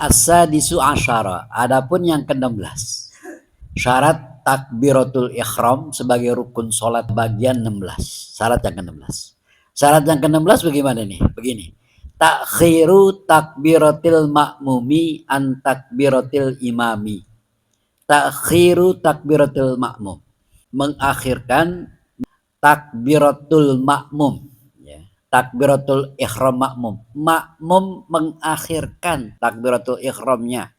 As-sadisu asyara. Adapun yang ke-16. Syarat takbiratul ihram sebagai rukun salat bagian 16. Syarat yang ke-16. Syarat yang ke-16 bagaimana nih? Begini. Takhiru takbiratil ma'mumi an takbiratil imami. Takhiru takbiratil ma'mum. Mengakhirkan takbiratul ma'mum. Takbiratul ihram makmum. Makmum mengakhirkan takbiratul ihramnya.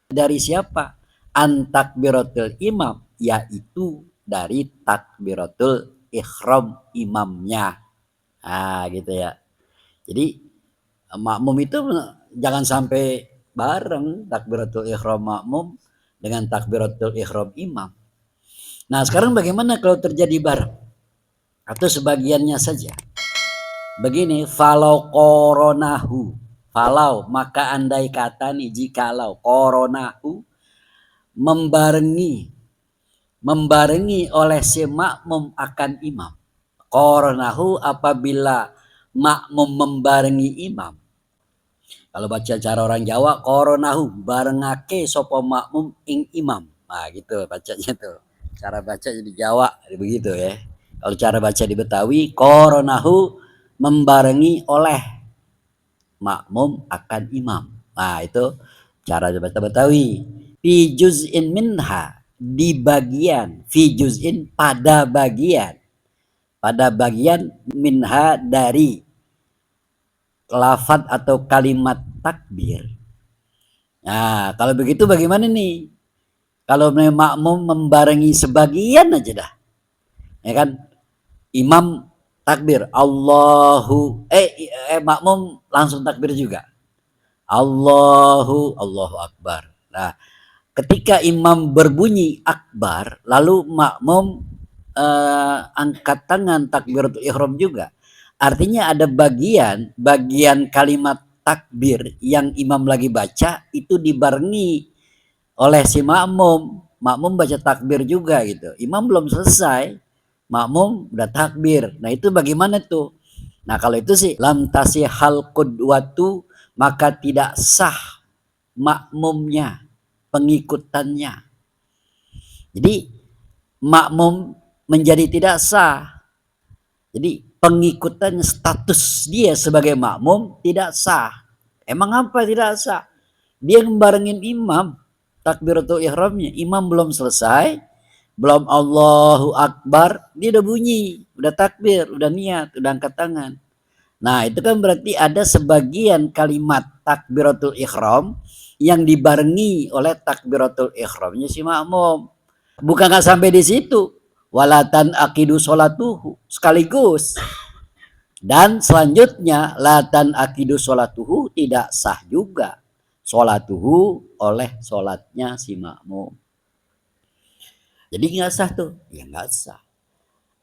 Dari siapa? An takbiratul imam, yaitu dari takbiratul ihram imamnya. Ah, gitu ya. Jadi makmum itu jangan sampai bareng takbiratul ihram makmum dengan takbiratul ihram imam. Nah, sekarang bagaimana kalau terjadi bareng? Atau sebagiannya saja? Begini, falau koronahu, falau maka andai kata nih, jikalau koronahu membarengi oleh si makmum akan imam. Koronahu apabila makmum membarengi imam. Kalau baca cara orang Jawa, koronahu barengake sopo makmum ing imam. Nah gitu bacanya tuh. Cara baca di Jawa begitu ya. Kalau cara baca di Betawi, koronahu membarengi oleh makmum akan imam. Nah itu cara baca Betawi. Fi juz'in minha, di bagian, fi juz'in pada bagian minha dari lafaz atau kalimat takbir. Nah kalau begitu bagaimana nih? Kalau makmum membarengi sebagian aja dah, ya kan? Imam takbir Allahu makmum langsung takbir juga. Allahu Akbar. Nah, ketika imam berbunyi akbar, lalu makmum angkat tangan takbiratul ihram juga. Artinya ada bagian kalimat takbir yang imam lagi baca itu dibarengi oleh si makmum. Makmum baca takbir juga gitu. Imam belum selesai, makmum udah takbir. Nah itu bagaimana tuh? Nah kalau itu sih lam tasihal qudwatu, maka tidak sah makmumnya, pengikutannya. Jadi makmum menjadi tidak sah. Jadi pengikutan status dia sebagai makmum tidak sah. Emang apa tidak sah? Dia membarengin imam takbiratul ihramnya. Imam belum selesai, belum Allahu Akbar, dia udah bunyi, udah takbir, udah niat, udah angkat tangan. Nah itu kan berarti ada sebagian kalimat takbiratul ihram yang dibarengi oleh takbiratul ihramnya si makmum. Bukan nggak sampai di situ, walatan akidu sholatuhu sekaligus. Dan selanjutnya latan akidu sholatuhu tidak sah juga sholatuhu oleh sholatnya si makmum. Jadi nggak sah tuh, ya nggak sah.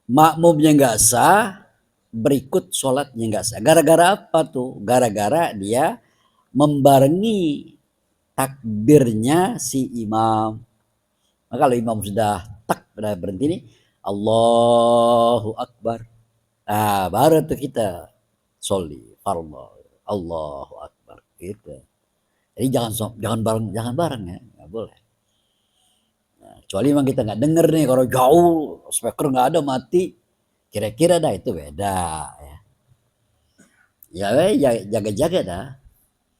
Makmumnya nggak sah, berikut sholatnya nggak sah. Gara-gara apa tuh? Gara-gara dia membarengi takbirnya si imam. Nah, kalau imam sudah berhenti nih, Allahu Akbar. Nah, baru tuh kita sholli fardu. Allahu Akbar gitu. Jadi jangan bareng ya, nggak boleh. Nah, kecuali memang kita nggak denger nih, kalau jauh speaker nggak ada mati, kira-kira dah itu beda ya. Ya jaga-jaga dah.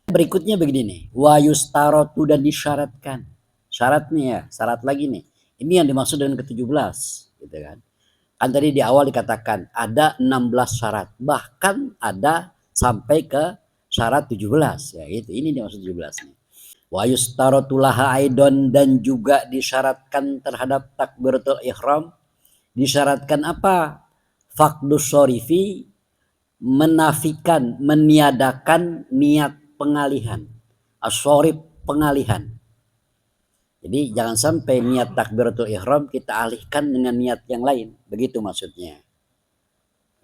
Berikutnya begini nih, wa yustarotu dan disyaratkan. Syarat nih ya, syarat lagi nih. Ini yang dimaksud dengan ke-17 gitu kan. Kan tadi di awal dikatakan ada 16 syarat, bahkan ada sampai ke syarat 17 ya gitu. Ini dimaksud 17 nih. Wa yustaratu laha aidon, dan juga disyaratkan terhadap takbiratul ihram. Disyaratkan apa? Faqdus syarifi, menafikan, meniadakan niat pengalihan. Asyarif, pengalihan. Jadi jangan sampai niat takbiratul ihram kita alihkan dengan niat yang lain. Begitu maksudnya.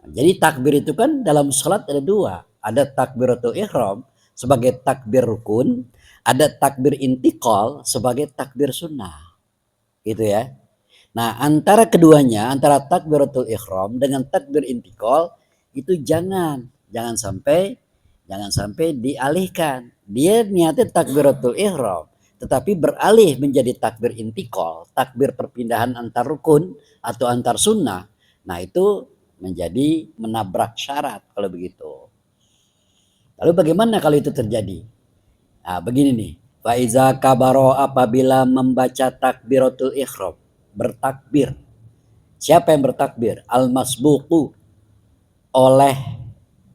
Jadi takbir itu kan dalam salat ada dua. Ada takbiratul ihram sebagai takbir rukun, ada takbir intiqal sebagai takbir sunnah. Gitu ya. Nah, antara keduanya, antara takbiratul ihram dengan takbir intiqal itu jangan sampai Jangan sampai dialihkan. Dia niatnya takbiratul ihram, tetapi beralih menjadi takbir intikal, takbir perpindahan antar rukun atau antar sunnah. Nah itu menjadi menabrak syarat kalau begitu. Lalu bagaimana kalau itu terjadi? Nah, begini nih. Faiza kabaro apabila membaca takbiratul ihram, bertakbir. Siapa yang bertakbir? Al-masbuqu, oleh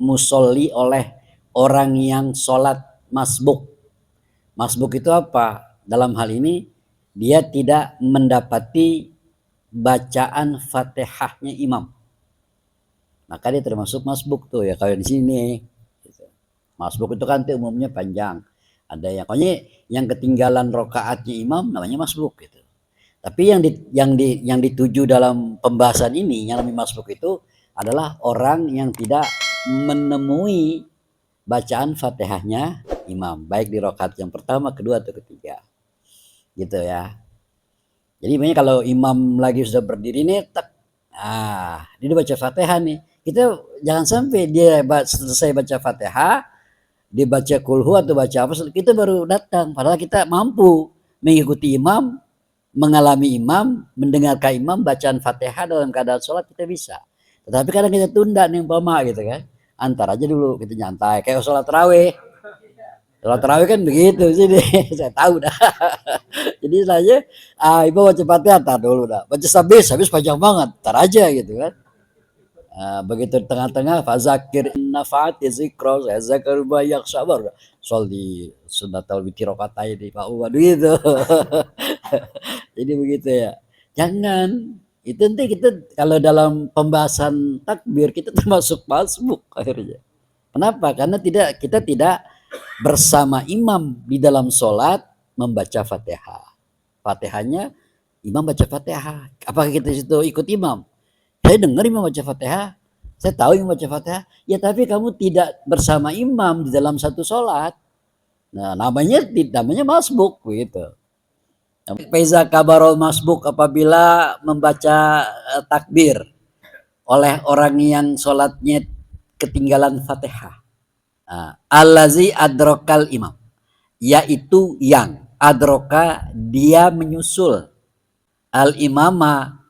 musolli, oleh orang yang sholat masbuk. Masbuk itu apa? Dalam hal ini dia tidak mendapati bacaan Fatihahnya imam. Maka dia termasuk masbuk tuh ya, kalau di sini. Masbuk itu kan umumnya panjang. Ada yang ketinggalan rokaatnya imam namanya masbuk gitu. Tapi yang dituju dalam pembahasan ini yang namanya masbuk itu adalah orang yang tidak menemui bacaan Fatihahnya imam, baik di rakaat yang pertama, kedua atau ketiga. Gitu ya. Jadi makanya kalau imam lagi sudah berdiri nih, dia baca Fatihah nih. Kita jangan sampai dia selesai baca Fatihah, dia baca kulhu atau baca apa, kita baru datang. Padahal kita mampu mengikuti imam, mengalami imam, mendengarkan imam bacaan Fatihah dalam keadaan sholat kita bisa. Tetapi kadang kita tunda nih umpama gitu kan. Antar aja dulu kita nyantai kayak sholat tarawih. Sholat tarawih kan begitu sih saya tahu dah. Jadi saya ibu baca Fatihah tar dulu dah. Baca habis panjang banget, tar aja gitu kan. Begitu di tengah-tengah fazakir nafaati zikra, saya zakar banyak sabar. Soal di sunnatul witri rakaat di Pak Umar gitu. Jadi begitu ya. Jangan itu nanti kita kalau dalam pembahasan takbir kita termasuk masbuk akhirnya. Kenapa? Karena kita tidak bersama imam di dalam sholat membaca Fatihah. Fatihahnya imam baca Fatihah. Apakah kita situ ikut imam? Saya dengar imam baca Fatihah. Saya tahu imam baca Fatihah. Ya tapi kamu tidak bersama imam di dalam satu sholat. Nah namanya masbuk gitu. Faiza kabarul masbuk apabila membaca takbir oleh orang yang sholatnya ketinggalan Fatihah. Allazi adrokal imam, yaitu yang adroka dia menyusul al imama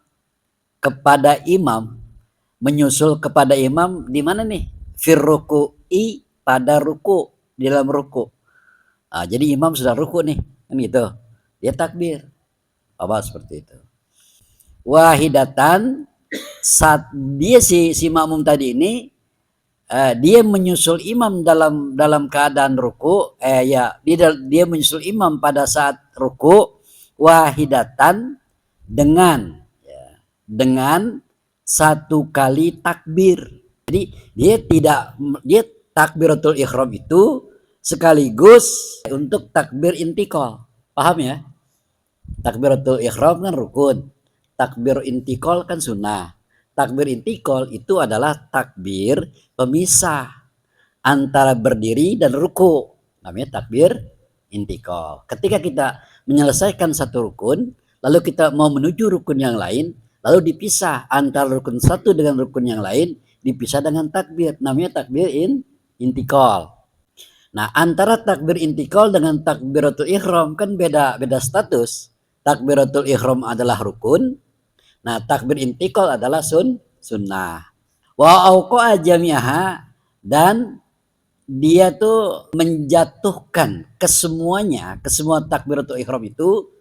kepada imam, menyusul kepada imam di mana nih? Firruku'i pada ruku, di dalam ruku. Jadi imam sudah ruku nih, kan gitu. Dia takbir. Apa seperti itu. Wahidatan saat dia si makmum tadi ini dia menyusul imam dalam keadaan ruku, dia menyusul imam pada saat ruku wahidatan dengan satu kali takbir. Jadi dia takbiratul ihram itu sekaligus untuk takbir intikal. Paham ya? Takbiratul ihram kan rukun, takbir intikal kan sunnah. Takbir intikal itu adalah takbir pemisah antara berdiri dan ruku. Namanya takbir intikal. Ketika kita menyelesaikan satu rukun, lalu kita mau menuju rukun yang lain, lalu dipisah antara rukun satu dengan rukun yang lain, dipisah dengan takbir. Namanya takbir intikal. Nah, antara takbir intikal dengan takbiratul ihram kan beda status. Takbiratul ihram adalah rukun. Nah, takbir intikal adalah sunnah. Wa auqa jami'aha, dan dia tuh menjatuhkan kesemuanya, kesemua takbiratul ihram itu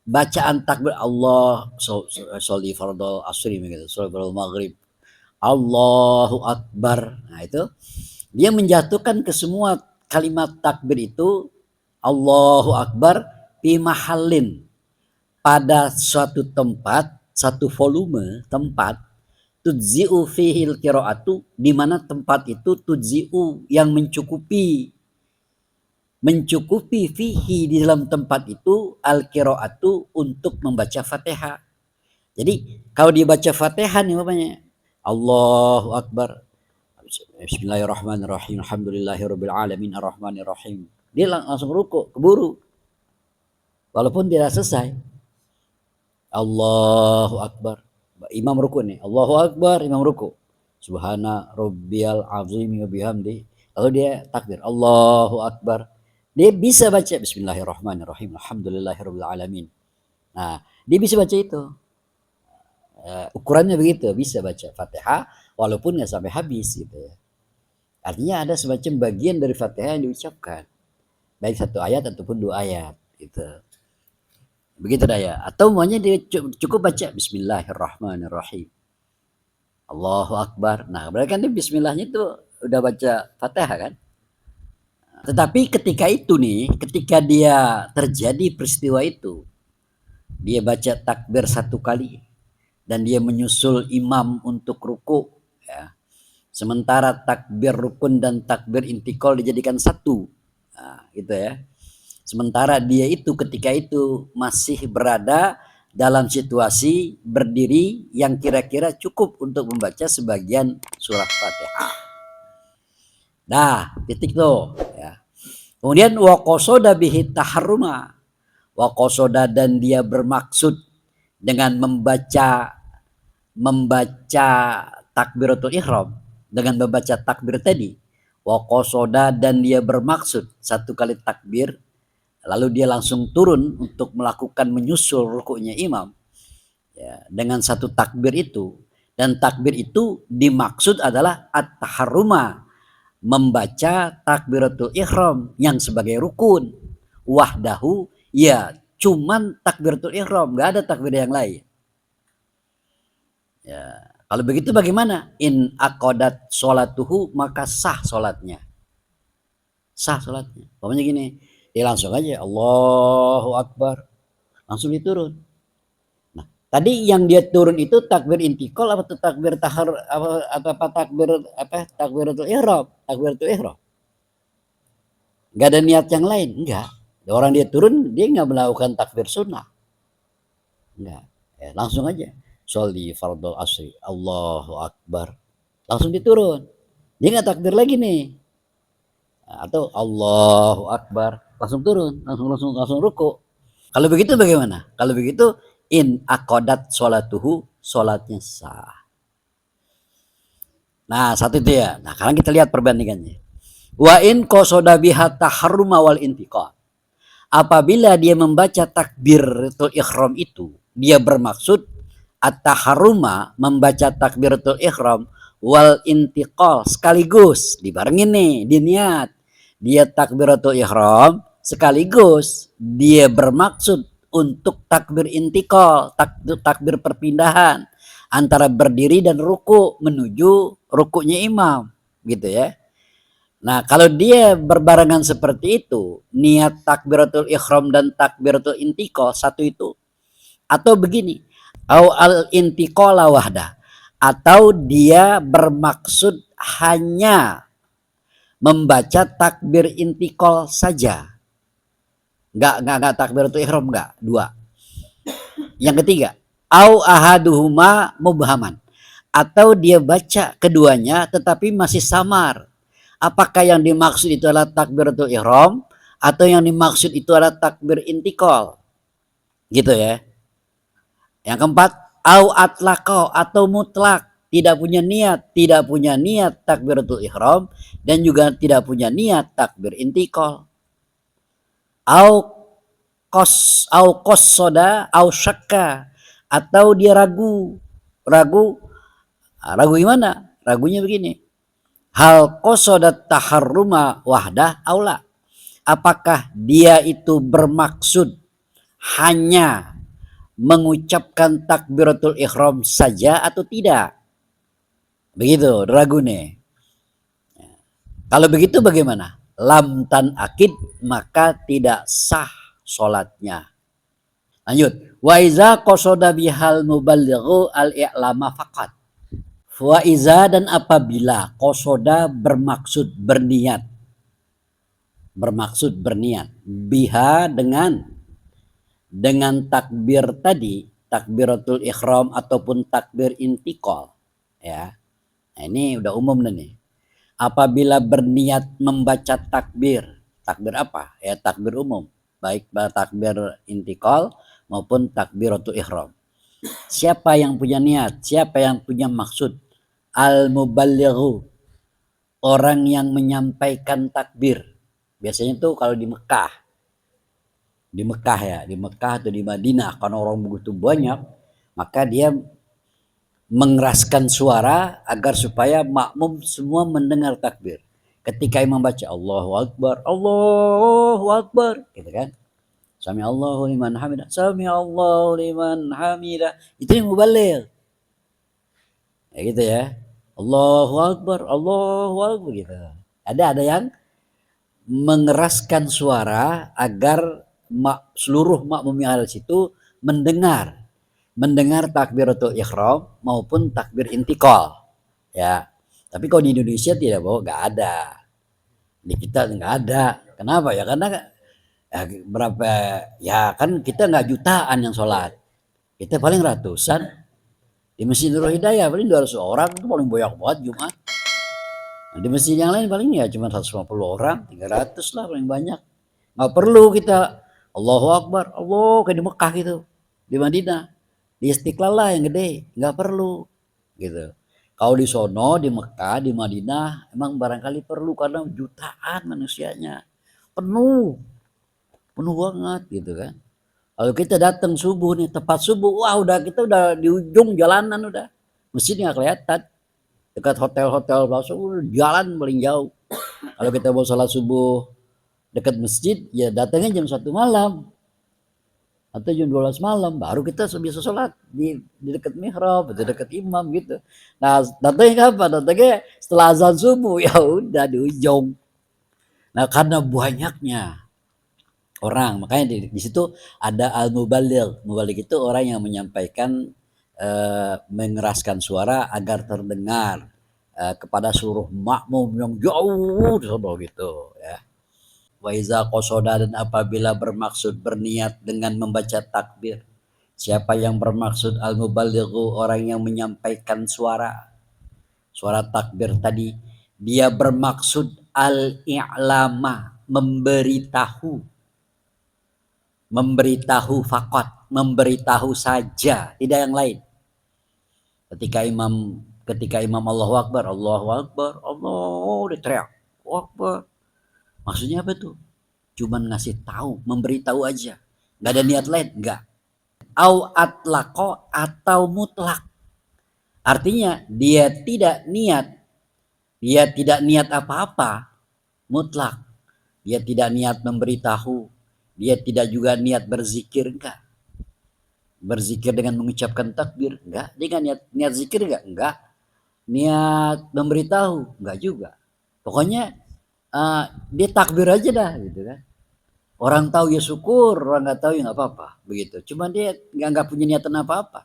bacaan takbir Allah sholli fardhu asri gitu, sholli fardhu maghrib, Allahu akbar. Nah, itu dia menjatuhkan ke semua kalimat takbir itu Allahu akbar fi mahallin, pada suatu tempat, satu volume tempat, tudzi'u fihil qiraatu, di mana tempat itu tudzi'u yang mencukupi fihi, di dalam tempat itu al qiraatu untuk membaca Fatihah. Jadi kalau dibaca Fatihah nih namanya Allahu akbar, Bismillahirrahmanirrahim, alhamdulillahirabbil alamin arrahmanirrahim, dia langsung ruku, keburu walaupun tidak selesai. Allahu akbar, imam ruku nih, Allahu akbar, imam ruku, subhana rabbiyal azim wa bihamdi, lalu dia takbir Allahu akbar, dia bisa baca bismillahirrahmanirrahim alhamdulillahirabbil alamin. Nah, dia bisa baca itu. Ukurannya begitu, bisa baca Fatihah walaupun nggak sampai habis gitu ya. Artinya ada semacam bagian dari Fatihah yang diucapkan, baik satu ayat ataupun dua ayat gitu. Begitu dah ya. Atau maunya dia cukup baca bismillahirrahmanirrahim. Allahu akbar. Nah, berarti kan dia bismillahnya itu udah baca Fatihah kan? Tetapi ketika itu nih, ketika dia terjadi peristiwa itu, dia baca takbir satu kali dan dia menyusul imam untuk ruku ya. Sementara takbir rukun dan takbir intikal dijadikan satu. Nah, gitu ya. Sementara dia itu ketika itu masih berada dalam situasi berdiri yang kira-kira cukup untuk membaca sebagian surah Fatihah. Nah, titik tuh ya. Kemudian waqasoda bihi taharruma. Waqasoda dan dia bermaksud dengan membaca takbiratul ihram, dengan membaca takbir tadi. Waqasoda dan dia bermaksud satu kali takbir, lalu dia langsung turun untuk melakukan menyusul rukuknya imam ya, dengan satu takbir itu. Dan takbir itu dimaksud adalah at-taharruma, membaca takbiratul ihram yang sebagai rukun. Wahdahu, ya cuman takbiratul ihram, nggak ada takbir yang lain ya. Kalau begitu bagaimana? In aqadat sholatuhu, maka sah sholatnya. Sah sholatnya. Pokoknya gini, dia langsung aja Allahu Akbar, langsung diturun. Nah, tadi yang dia turun itu takbir intikal apa takbir tahar apa takbir takbiratul ihram, takbiratul ihram. Enggak ada niat yang lain, enggak. Orang dia turun, dia enggak melakukan takbir sunnah. Enggak. Ya, langsung aja. Sholli fardhu asri, Allahu Akbar. Langsung diturun. Dia enggak takbir lagi nih. Atau Allahu Akbar, langsung turun, langsung ruku. Kalau begitu bagaimana? Kalau begitu in aqadat sholatuhu, sholatnya sah. Nah, satu itu ya. Nah, sekarang kita lihat perbandingannya. Wa in qasada biha taharruma wal intiqal. Apabila dia membaca takbiratul ihram itu, dia bermaksud at-taharruma, membaca takbiratul ihram wal intiqal sekaligus, dibarengin nih, diniat. Dia takbiratul ihram sekaligus dia bermaksud untuk takbir intikal, takbir perpindahan antara berdiri dan ruku menuju rukunya imam, gitu ya. Nah, kalau dia berbarengan seperti itu, niat takbiratul ihram dan takbiratul intikal satu itu, atau begini, au al intiqala wahdah, atau dia bermaksud hanya membaca takbir intikal saja, nggak takbiratul ihram, nggak dua. Yang ketiga, au ahaduhuma mubhaman, atau dia baca keduanya tetapi masih samar. Apakah yang dimaksud itu adalah takbiratul ihram atau yang dimaksud itu adalah takbir intikal? Gitu ya. Yang keempat, au atlaqo, atau mutlak, tidak punya niat takbiratul ihram dan juga tidak punya niat takbir intikal. Au qasada au syakka, atau dia ragu gimana? Ragunya begini, hal qasadat taharruma wahdah aula, apakah dia itu bermaksud hanya mengucapkan takbiratul ihram saja atau tidak? Begitu, ragu nih. Kalau begitu bagaimana? Lam tan akid, maka tidak sah sholatnya. Lanjut. Wa iza qasada bihal muballighu al-i'lama faqat. Wa iza, dan apabila qasada bermaksud berniat biha dengan takbir tadi, takbiratul ihram ataupun takbir intikal ya. Nah, ini udah umum nih. Apabila berniat membaca takbir apa? Ya takbir umum, baik takbir intikal maupun takbiratul ihram. Siapa yang punya niat, siapa yang punya maksud Al-muballighu, orang yang menyampaikan takbir. Biasanya tuh kalau di Mekah ya, di Mekah atau di Madinah, karena orang begitu banyak, maka dia mengeraskan suara agar supaya makmum semua mendengar takbir. Ketika imam baca Allahu Akbar, gitu kan? Sami Allahu liman hamidah, Sami Allahu liman hamidah. Itu yang mubaligh. Ya gitu ya. Allahu Akbar gitu. Ada yang mengeraskan suara agar seluruh makmum yang ada di situ mendengar takbiratul ihram maupun takbir intikal, ya. Tapi kalau di Indonesia tidak, bahwa nggak ada, di kita nggak ada. Kenapa ya? Karena ya, berapa ya, kan kita nggak jutaan yang sholat, kita paling ratusan. Di Masjid Nurul Hidayah paling 200 orang, itu paling banyak banget Jumat. Nah, di masjid yang lain paling ya cuma 150 orang, 300 lah paling banyak. Nggak perlu kita Allahu Akbar, Allah kayak di Mekah gitu, di Madinah, di Istiqlal lah yang gede, nggak perlu gitu. Kalau di sono, di Mekah, di Madinah, emang barangkali perlu karena jutaan manusianya, penuh, penuh banget gitu kan. Kalau kita datang subuh nih, tepat subuh, wah udah kita udah di ujung jalanan udah, masjid nggak kelihatan, dekat hotel-hotel langsung jalan paling jauh. Kalau kita mau sholat subuh dekat masjid, ya datangnya jam 1 malam atau jam 12 malam, baru kita bisa sholat di dekat mihrab, di dekat imam gitu. Nah, datangnya kapan? Datangnya setelah azan subuh, ya udah di ujung. Nah, karena banyaknya orang, makanya di situ ada al-muballigh. Muballigh itu orang yang menyampaikan, mengeraskan suara agar terdengar kepada seluruh makmum yang jauh di sana gitu ya. Wa iza qasoda, dan apabila bermaksud berniat dengan membaca takbir. Siapa yang bermaksud al-muballighu, orang yang menyampaikan suara takbir tadi, dia bermaksud al-i'lama, memberitahu fakot, memberitahu saja, tidak yang lain. Ketika imam Allahu Akbar, Allahu Akbar, Allah, diteriak Allahu Akbar, maksudnya apa tuh? Cuman ngasih tahu, memberitahu aja, nggak ada niat lain, nggak. Au atlaqo, atau mutlak, artinya dia tidak niat apa-apa, mutlak. Dia tidak niat memberitahu, dia tidak juga niat berzikir, enggak. Berzikir dengan mengucapkan takbir, enggak. Dia niat niat zikir, enggak. Niat memberitahu, enggak juga. Pokoknya dia takbir aja dah gitu kan. Orang tahu ya syukur, orang nggak tahu ya nggak apa-apa, begitu. Cuma dia nggak punya niatan apa-apa.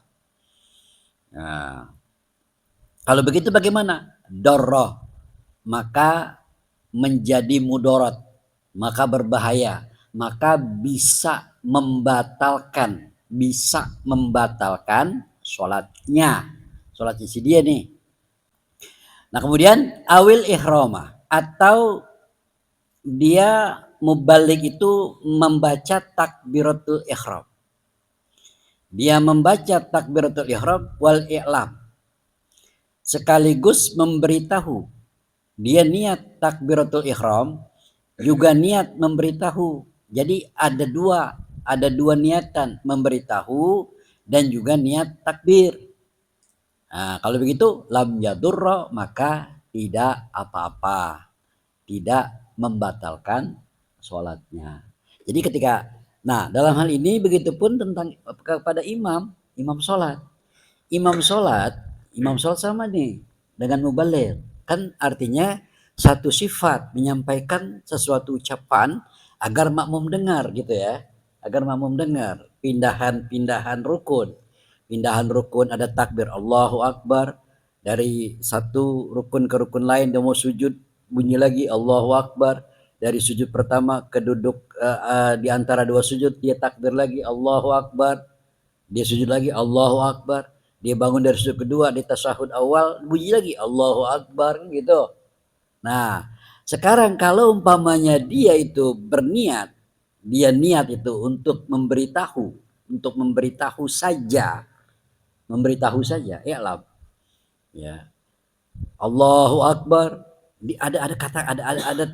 Nah, kalau begitu bagaimana? Dorroh, maka menjadi mudorot, maka berbahaya, maka bisa membatalkan sholatnya si dia nih. Nah kemudian awil ihroma, atau dia mubalik itu membaca takbiratul ihram. Dia membaca takbiratul ihram wal i'lam, sekaligus memberitahu. Dia niat takbiratul ihram, juga niat memberitahu. Jadi ada dua niatan, memberitahu dan juga niat takbir. Nah, kalau begitu lam yadurra, maka tidak apa-apa, tidak membatalkan sholatnya. Jadi dalam hal ini begitupun tentang kepada imam sholat. Imam sholat, sama nih dengan mubaligh. Kan artinya satu sifat, menyampaikan sesuatu ucapan agar makmum dengar gitu ya. Agar makmum dengar. Pindahan rukun. Pindahan rukun, ada takbir Allahu Akbar. Dari satu rukun ke rukun lain, dia mau sujud, bunyi lagi Allahu Akbar. Dari sujud pertama ke duduk di antara dua sujud, dia takbir lagi Allahu Akbar. Dia sujud lagi Allahu Akbar. Dia bangun dari sujud kedua, di tasyahud awal bunyi lagi Allahu Akbar gitu. Nah, sekarang kalau umpamanya dia itu berniat, dia niat itu untuk memberitahu saja, ya lah, ya. Allahu Akbar, ada kata ada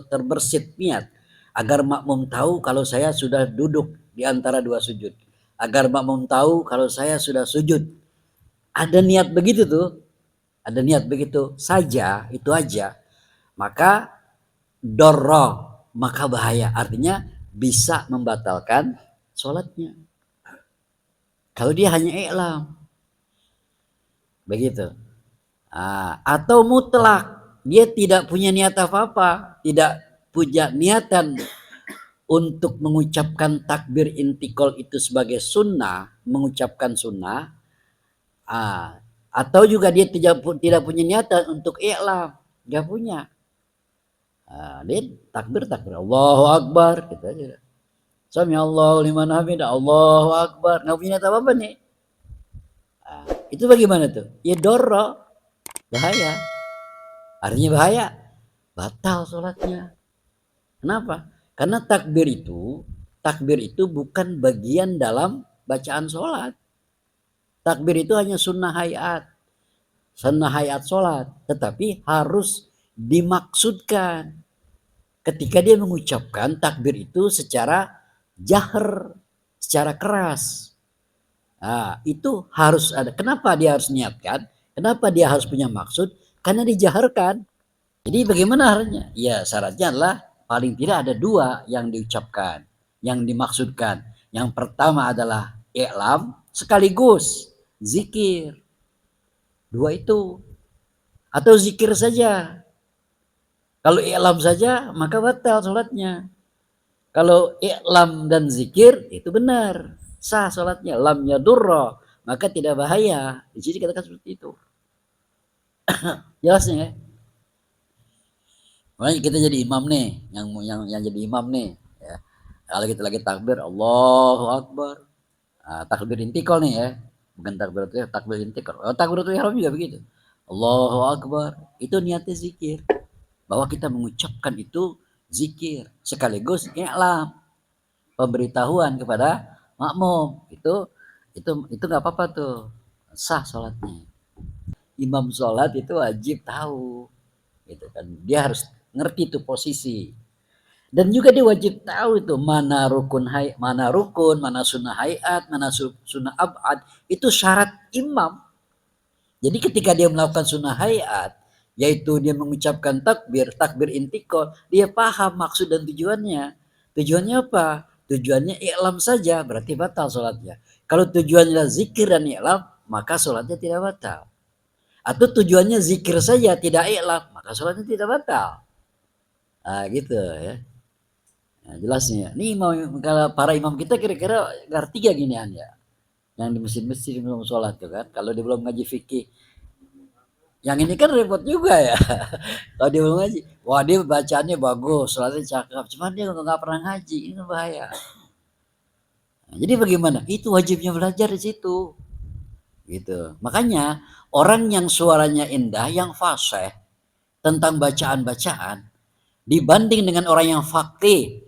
terbersit niat agar makmum tahu kalau saya sudah duduk di antara dua sujud, agar makmum tahu kalau saya sudah sujud. Ada niat begitu tuh, ada niat begitu saja, itu aja, maka dorro, maka bahaya, artinya bisa membatalkan sholatnya kalau dia hanya i'lam begitu. Atau mutlak, dia tidak punya niat apa-apa, tidak punya niatan untuk mengucapkan takbir intikal itu sebagai sunnah, mengucapkan sunnah, atau juga dia tidak punya niatan untuk i'lam, nggak punya. Dia takbir Allahu Akbar gitu aja. Sami Allahu liman hamidah, Allahu Akbar, nggak punya niat apa-apa nih. Itu bagaimana tuh? Ya doro, bahaya. Artinya bahaya, batal sholatnya. Kenapa? Karena takbir itu bukan bagian dalam bacaan sholat. Takbir itu hanya sunnah hayat sholat, tetapi harus dimaksudkan ketika dia mengucapkan takbir itu secara jahar, secara keras. Itu harus ada. Kenapa dia harus niatkan? Kenapa dia harus punya maksud? Karena dijaharkan. Jadi bagaimana harusnya? Ya syaratnya adalah paling tidak ada dua yang diucapkan, yang dimaksudkan. Yang pertama adalah i'lam sekaligus zikir. Dua itu. Atau zikir saja. Kalau i'lam saja maka batal sholatnya. Kalau i'lam dan zikir itu benar, sah sholatnya. Lam yadurra, maka tidak bahaya. Di sini katakan seperti itu. Jelasnya ya. Makanya kita jadi imam nih, yang jadi imam nih, ya. Kalau kita lagi takbir, Allahu Akbar, takbir intikal nih ya, bukan takbir intikal. Takbiratul ihram juga begitu. Allahu Akbar, itu niatnya zikir, bahwa kita mengucapkan itu zikir sekaligus i'lam, pemberitahuan kepada makmum. Itu nggak apa-apa tuh, sah sholatnya. Imam sholat itu wajib tahu, gitu kan. Dia harus ngerti tuh posisi. Dan juga dia wajib tahu itu mana rukun, mana sunnah hayat, mana sunnah abad. Itu syarat imam. Jadi ketika dia melakukan sunnah hayat, yaitu dia mengucapkan takbir intikal, dia paham maksud dan tujuannya. Tujuannya apa? Tujuannya i'lam saja, berarti batal sholatnya. Kalau tujuannya zikir dan i'lam, maka sholatnya tidak batal. Atau tujuannya zikir saja, tidak i'lam, maka sholatnya tidak batal. Gitu ya. Nah, jelasnya. Nih kalau para imam kita kira-kira ngerti gak ginian ya? Yang di masjid-masjid belum sholat tuh kan. Kalau dia belum ngaji fikih. Yang ini kan repot juga ya. Kalau dia belum ngaji. Wah dia bacaannya bagus. Sholatnya cakep. Cuman dia nggak pernah ngaji. Ini bahaya. Nah, jadi bagaimana? Itu wajibnya belajar di situ. Gitu. Makanya orang yang suaranya indah, yang fasih tentang bacaan-bacaan, dibanding dengan orang yang faqih,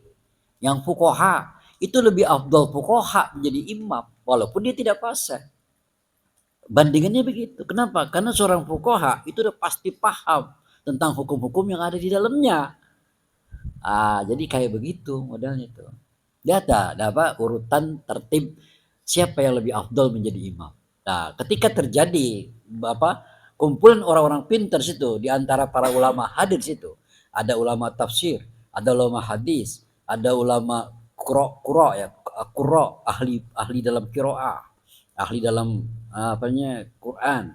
yang fuqaha, itu lebih afdal fuqaha menjadi imam walaupun dia tidak fasih. Bandingannya begitu. Kenapa? Karena seorang fuqaha itu udah pasti paham tentang hukum-hukum yang ada di dalamnya. Jadi kayak begitu modelnya tuh. Lihat ada apa urutan tertib siapa yang lebih afdal menjadi imam. Nah, ketika terjadi apa kumpulan orang-orang pintar situ di antara para ulama hadir situ. Ada ulama tafsir, ada ulama hadis, ada ulama qura ya, qura ahli dalam qiraah, ahli dalam apanya Quran.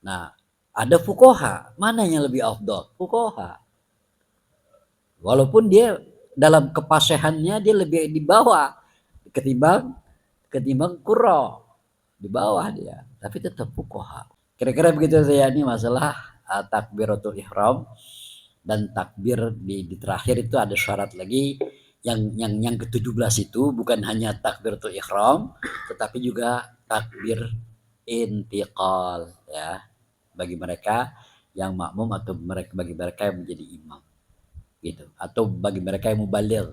Nah, ada fuqaha, mana yang lebih afdal? Fuqaha. Walaupun dia dalam kepasehannya dia lebih di bawah ketimbang ketimbang qura, di bawah dia, tapi tetap fuqaha. Kira-kira begitu saya ini masalah takbiratul ihram. Dan takbir di terakhir itu ada syarat lagi yang ke-17 itu bukan hanya takbiratul ihram tetapi juga takbir intiqal ya bagi mereka yang makmum atau bagi mereka yang menjadi imam gitu atau bagi mereka yang mubaligh